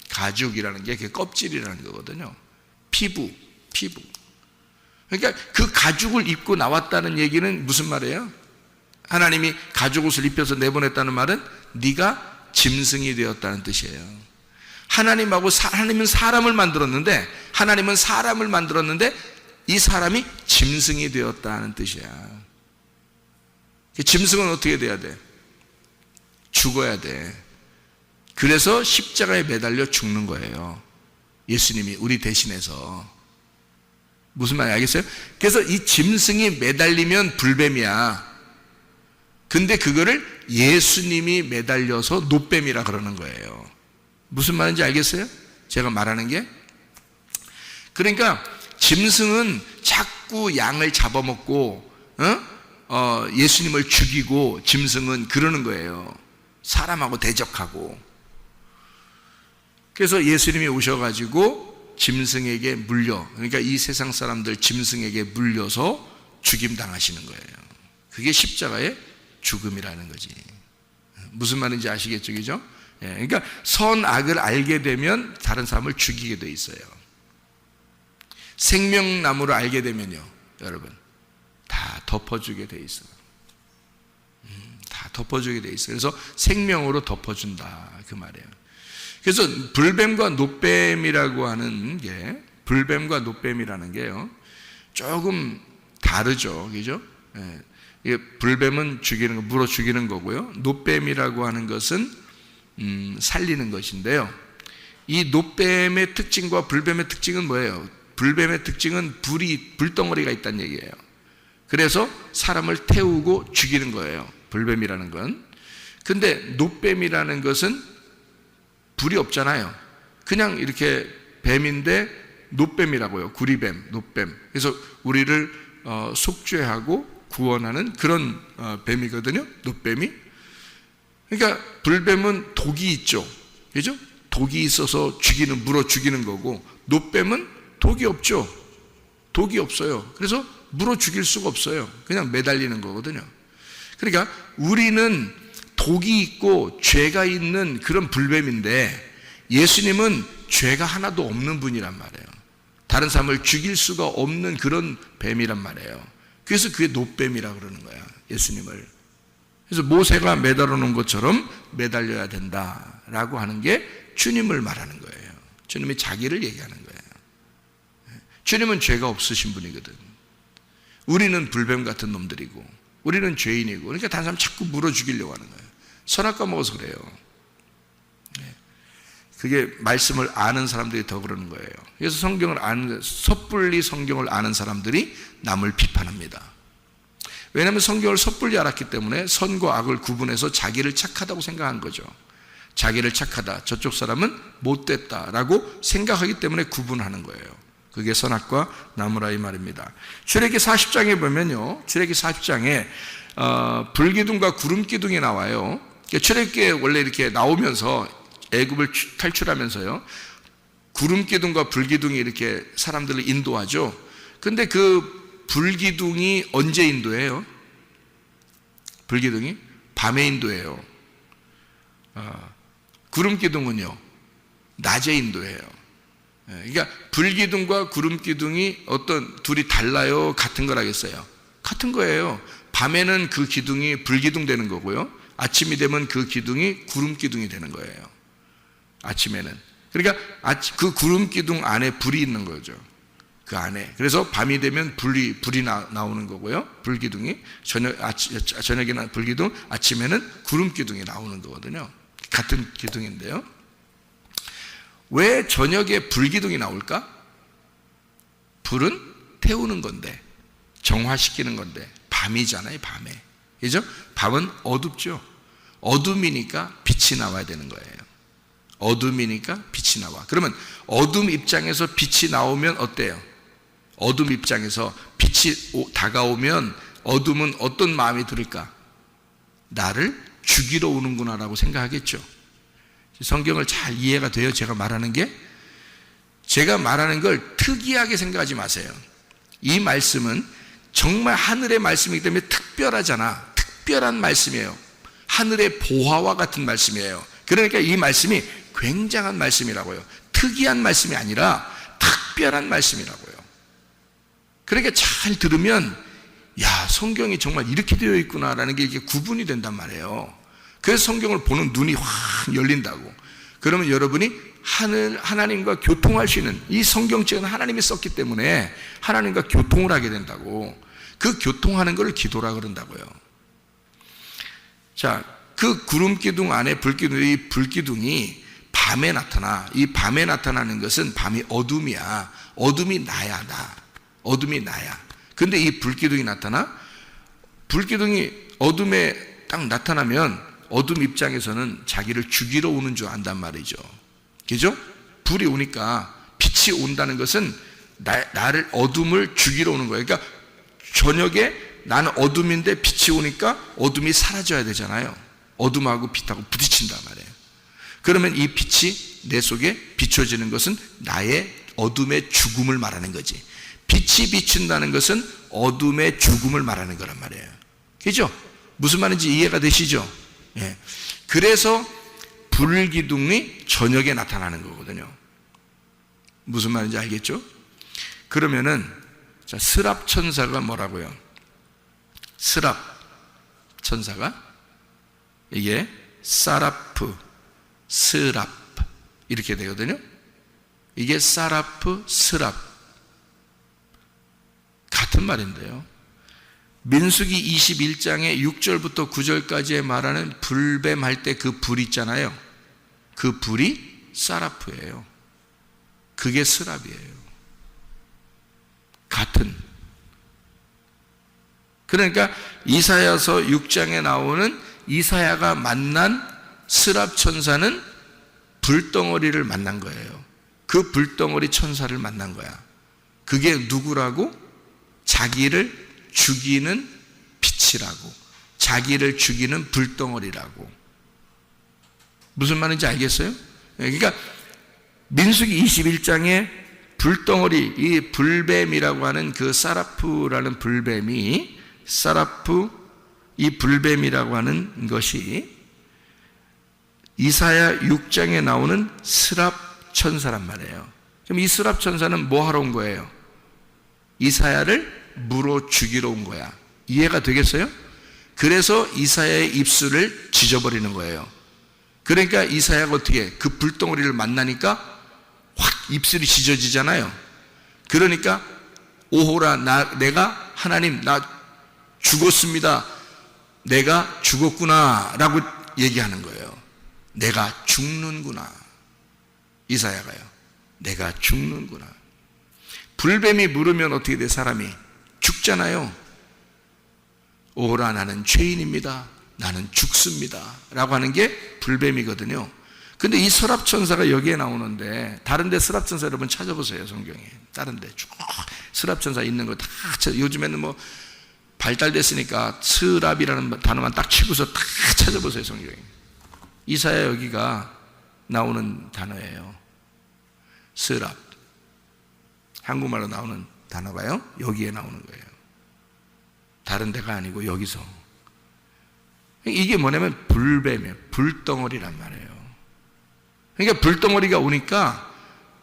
가죽이라는 게 그 껍질이라는 거거든요. 피부. 그러니까 그 가죽을 입고 나왔다는 얘기는 무슨 말이에요? 하나님이 가죽옷을 입혀서 내보냈다는 말은 네가 짐승이 되었다는 뜻이에요. 하나님은 사람을 만들었는데 이 사람이 짐승이 되었다는 뜻이야. 짐승은 어떻게 돼야 돼? 죽어야 돼. 그래서 십자가에 매달려 죽는 거예요. 예수님이 우리 대신해서. 무슨 말인지 알겠어요? 그래서 이 짐승이 매달리면 불뱀이야. 근데 그거를 예수님이 매달려서 노뱀이라 그러는 거예요. 무슨 말인지 알겠어요? 제가 말하는 게? 그러니까 짐승은 자꾸 양을 잡아먹고 예수님을 죽이고, 짐승은 그러는 거예요. 사람하고 대적하고. 그래서 예수님이 오셔가지고 짐승에게 물려, 그러니까 이 세상 사람들 짐승에게 물려서 죽임 당하시는 거예요. 그게 십자가의 죽음이라는 거지. 무슨 말인지 아시겠죠? 그죠? 그러니까 선악을 알게 되면 다른 사람을 죽이게 돼 있어요. 생명나무를 알게 되면요, 여러분, 다 덮어주게 돼 있어요. 다 덮어주게 돼 있어요. 그래서 생명으로 덮어준다, 그 말이에요. 그래서 불뱀과 노뱀이라고 하는 게, 불뱀과 노뱀이라는 게요, 조금 다르죠, 그죠? 이게 불뱀은 죽이는 거, 물어 죽이는 거고요. 노뱀이라고 하는 것은 살리는 것인데요. 이 노뱀의 특징과 불뱀의 특징은 뭐예요? 불뱀의 특징은 불덩어리가 있다는 얘기예요. 그래서 사람을 태우고 죽이는 거예요, 불뱀이라는 건. 근데 노뱀이라는 것은 불이 없잖아요. 그냥 이렇게 뱀인데 노뱀이라고요. 구리뱀, 노뱀. 그래서 우리를 속죄하고 구원하는 그런 뱀이거든요, 노뱀이. 그러니까 불뱀은 독이 있죠, 그죠? 독이 있어서 물어 죽이는 거고, 노뱀은 독이 없죠. 독이 없어요. 그래서 물어 죽일 수가 없어요. 그냥 매달리는 거거든요. 그러니까 우리는 독이 있고 죄가 있는 그런 불뱀인데, 예수님은 죄가 하나도 없는 분이란 말이에요. 다른 사람을 죽일 수가 없는 그런 뱀이란 말이에요. 그래서 그게 노뱀이라고 그러는 거야, 예수님을. 그래서 모세가 매달아 놓은 것처럼 매달려야 된다라고 하는 게 주님을 말하는 거예요. 주님이 자기를 얘기하는 거예요. 주님은 죄가 없으신 분이거든. 우리는 불뱀 같은 놈들이고, 우리는 죄인이고, 그러니까 다른 사람 자꾸 물어 죽이려고 하는 거예요. 선악과 먹어서 그래요. 그게 말씀을 아는 사람들이 더 그러는 거예요. 그래서 섣불리 성경을 아는 사람들이 남을 비판합니다. 왜냐하면 성경을 섣불리 알았기 때문에 선과 악을 구분해서 자기를 착하다고 생각한 거죠. 자기를 착하다, 저쪽 사람은 못됐다라고 생각하기 때문에 구분하는 거예요. 그게 선악과 나무라, 이 말입니다. 출애기 40장에 보면요, 출애기 40장에 불기둥과 구름기둥이 나와요. 출애기에 원래 이렇게 나오면서 애굽을 탈출하면서요, 구름기둥과 불기둥이 이렇게 사람들을 인도하죠. 근데 그 불기둥이 언제 인도해요? 불기둥이 밤에 인도해요. 구름기둥은요, 낮에 인도해요. 그러니까 불기둥과 구름기둥이 둘이 달라요, 같은 거라겠어요? 같은 거예요. 밤에는 그 기둥이 불기둥 되는 거고요, 아침이 되면 그 기둥이 구름기둥이 되는 거예요. 아침에는. 그러니까 그 구름기둥 안에 불이 있는 거죠, 그 안에. 그래서 밤이 되면 불이 나오는 거고요, 불기둥이. 저녁에는 불기둥, 아침에는 구름기둥이 나오는 거거든요. 같은 기둥인데요. 왜 저녁에 불기둥이 나올까? 불은 태우는 건데, 정화시키는 건데, 밤이잖아요, 밤에. 그죠? 밤은 어둡죠. 어둠이니까 빛이 나와야 되는 거예요. 어둠이니까 빛이 나와. 그러면 어둠 입장에서 빛이 나오면 어때요? 어둠 입장에서 빛이 다가오면 어둠은 어떤 마음이 들을까? 나를 죽이러 오는구나 라고 생각하겠죠. 성경을 잘 이해가 돼요? 제가 말하는 게? 제가 말하는 걸 특이하게 생각하지 마세요. 이 말씀은 정말 하늘의 말씀이기 때문에 특별하잖아. 특별한 말씀이에요. 하늘의 보화와 같은 말씀이에요. 그러니까 이 말씀이 굉장한 말씀이라고요. 특이한 말씀이 아니라 특별한 말씀이라고요. 그러니까 잘 들으면, 야, 성경이 정말 이렇게 되어 있구나라는 게 이게 구분이 된단 말이에요. 그래서 성경을 보는 눈이 확 열린다고. 그러면 여러분이 하나님과 교통할 수 있는, 이 성경책은 하나님이 썼기 때문에 하나님과 교통을 하게 된다고. 그 교통하는 걸 기도라 그런다고요. 자, 그 구름 기둥 안에 불기둥, 이 불기둥이 밤에 나타나. 이 밤에 나타나는 것은 밤이 어둠이야. 어둠이 나야, 나. 어둠이 나야. 근데 이 불기둥이 나타나. 불기둥이 어둠에 딱 나타나면 어둠 입장에서는 자기를 죽이러 오는 줄 안단 말이죠. 그죠? 불이 오니까, 빛이 온다는 것은 나를, 어둠을 죽이러 오는 거예요. 그러니까 저녁에 나는 어둠인데 빛이 오니까 어둠이 사라져야 되잖아요. 어둠하고 빛하고 부딪힌단 말이에요. 그러면 이 빛이 내 속에 비춰지는 것은 나의 어둠의 죽음을 말하는 거지. 빛이 비춘다는 것은 어둠의 죽음을 말하는 거란 말이에요. 그죠? 무슨 말인지 이해가 되시죠? 예. 그래서 불기둥이 저녁에 나타나는 거거든요. 무슨 말인지 알겠죠? 그러면은, 자, 스랍 천사가 뭐라고요? 스랍 천사가, 이게 사라프, 스랍 이렇게 되거든요. 이게 사라프, 스랍 같은 말인데요. 민수기 21장의 6절부터 9절까지에 말하는 불뱀 할 때 그 불 있잖아요. 그 불이 사라프예요. 그게 스랍이에요. 같은. 그러니까 이사야서 6장에 나오는 이사야가 만난 스랍 천사는 불덩어리를 만난 거예요. 그 불덩어리 천사를 만난 거야. 그게 누구라고? 자기를 죽이는 빛이라고, 자기를 죽이는 불덩어리라고. 무슨 말인지 알겠어요? 그러니까 민수기 21장에 불덩어리, 이 불뱀이라고 하는 그 사라프라는 불뱀이, 사라프, 이 불뱀이라고 하는 것이 이사야 6장에 나오는 스랍 천사란 말이에요. 그럼 이 스랍 천사는 뭐 하러 온 거예요? 이사야를 물어 죽이러 온 거야. 이해가 되겠어요? 그래서 이사야의 입술을 찢어버리는 거예요. 그러니까 이사야가 어떻게, 그 불덩어리를 만나니까 확 입술이 찢어지잖아요. 그러니까 오호라, 내가 하나님, 나 죽었습니다. 내가 죽었구나 라고 얘기하는 거예요. 내가 죽는구나. 이사야가요. 내가 죽는구나. 불뱀이 물으면 어떻게 돼? 사람이 죽잖아요. 오호라, 나는 죄인입니다. 나는 죽습니다 라고 하는 게 불뱀이거든요. 근데 이 서랍천사가 여기에 나오는데, 다른 데 서랍천사 여러분 찾아보세요. 성경에 다른 데 쭉 서랍천사 있는 거 다 요즘에는 뭐 발달됐으니까 스랍이라는 단어만 딱 치고서 다 찾아보세요. 성경에 이사야 여기가 나오는 단어예요. 스랍, 한국말로 나오는 단어가요, 여기에 나오는 거예요. 다른 데가 아니고 여기서. 이게 뭐냐면 불뱀이에요. 불덩어리란 말이에요. 그러니까 불덩어리가 오니까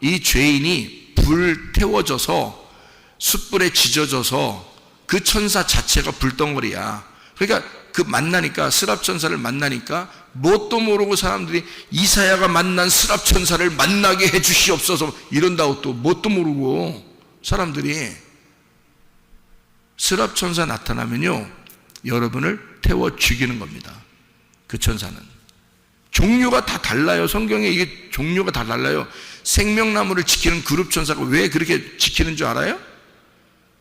이 죄인이 불 태워져서 숯불에 지져져서 그 천사 자체가 불덩어리야. 그러니까 그 만나니까, 스랍 천사를 만나니까 뭣도 모르고 사람들이 이사야가 만난 스랍 천사를 만나게 해 주시옵소서 이런다고, 또 뭣도 모르고 사람들이. 스랍 천사 나타나면요, 여러분을 태워 죽이는 겁니다. 그 천사는 종류가 다 달라요. 성경에 이게 종류가 다 달라요. 생명나무를 지키는 그룹 천사가 왜 그렇게 지키는 줄 알아요?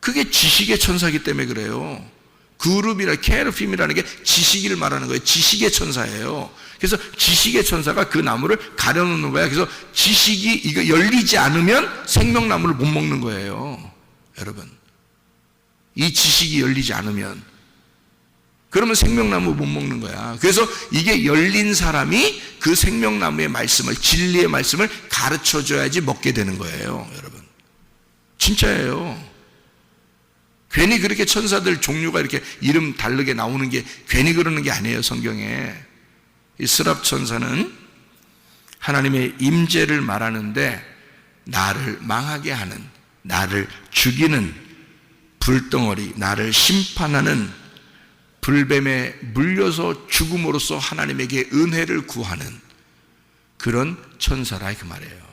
그게 지식의 천사이기 때문에 그래요. 그룹이라, 케르핌이라는 게 지식을 말하는 거예요. 지식의 천사예요. 그래서 지식의 천사가 그 나무를 가려놓는 거야. 그래서 지식이 이거 열리지 않으면 생명나무를 못 먹는 거예요. 여러분, 이 지식이 열리지 않으면, 그러면 생명나무 못 먹는 거야. 그래서 이게 열린 사람이 그 생명나무의 말씀을, 진리의 말씀을 가르쳐 줘야지 먹게 되는 거예요. 여러분, 진짜예요. 괜히 그렇게 천사들 종류가 이렇게 이름 다르게 나오는 게 괜히 그러는 게 아니에요. 성경에 이 스랍 천사는 하나님의 임재를 말하는데, 나를 망하게 하는, 나를 죽이는 불덩어리, 나를 심판하는 불뱀에 물려서 죽음으로써 하나님에게 은혜를 구하는 그런 천사라 그 말이에요.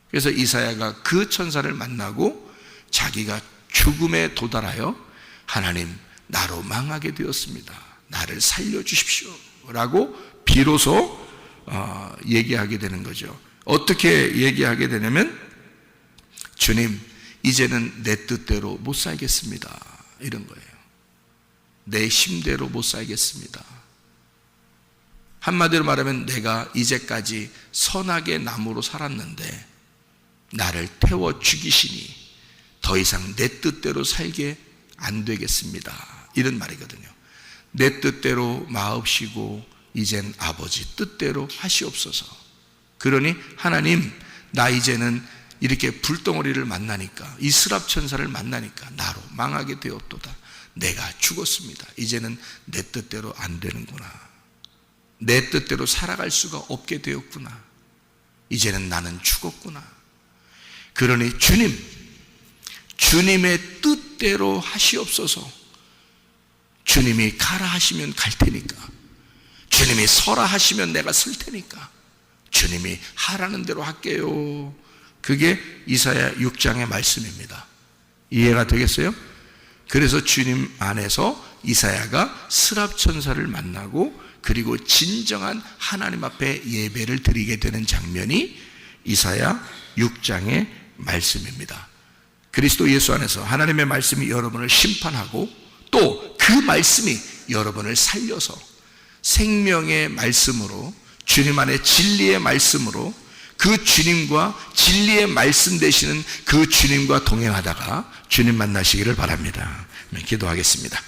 그래서 이사야가 그 천사를 만나고 자기가 죽음에 도달하여 하나님 나로 망하게 되었습니다. 나를 살려주십시오 라고 비로소 얘기하게 되는 거죠. 어떻게 얘기하게 되냐면 주님 이제는 내 뜻대로 못 살겠습니다 이런 거예요. 내 힘대로 못 살겠습니다. 한마디로 말하면 내가 이제까지 선하게 남으로 살았는데 나를 태워 죽이시니 더 이상 내 뜻대로 살게 안 되겠습니다 이런 말이거든요. 내 뜻대로 마옵시고 이젠 아버지 뜻대로 하시옵소서. 그러니 하나님 나 이제는 이렇게 불덩어리를 만나니까 이 스랍 천사를 만나니까 나로 망하게 되었도다. 내가 죽었습니다. 이제는 내 뜻대로 안 되는구나. 내 뜻대로 살아갈 수가 없게 되었구나. 이제는 나는 죽었구나. 그러니 주님의 뜻대로 하시옵소서. 주님이 가라 하시면 갈 테니까, 주님이 서라 하시면 내가 설 테니까, 주님이 하라는 대로 할게요. 그게 이사야 6장의 말씀입니다. 이해가 되겠어요? 그래서 주님 안에서 이사야가 스랍 천사를 만나고 그리고 진정한 하나님 앞에 예배를 드리게 되는 장면이 이사야 6장의 말씀입니다. 그리스도 예수 안에서 하나님의 말씀이 여러분을 심판하고 또 그 말씀이 여러분을 살려서 생명의 말씀으로, 주님 안에 진리의 말씀으로 그 주님과 진리의 말씀 되시는 그 주님과 동행하다가 주님 만나시기를 바랍니다. 기도하겠습니다.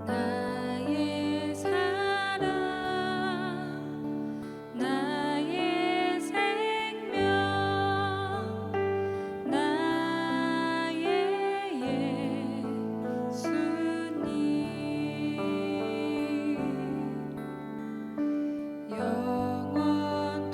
나의 사랑 나의 생명 나의 예수님 영원토록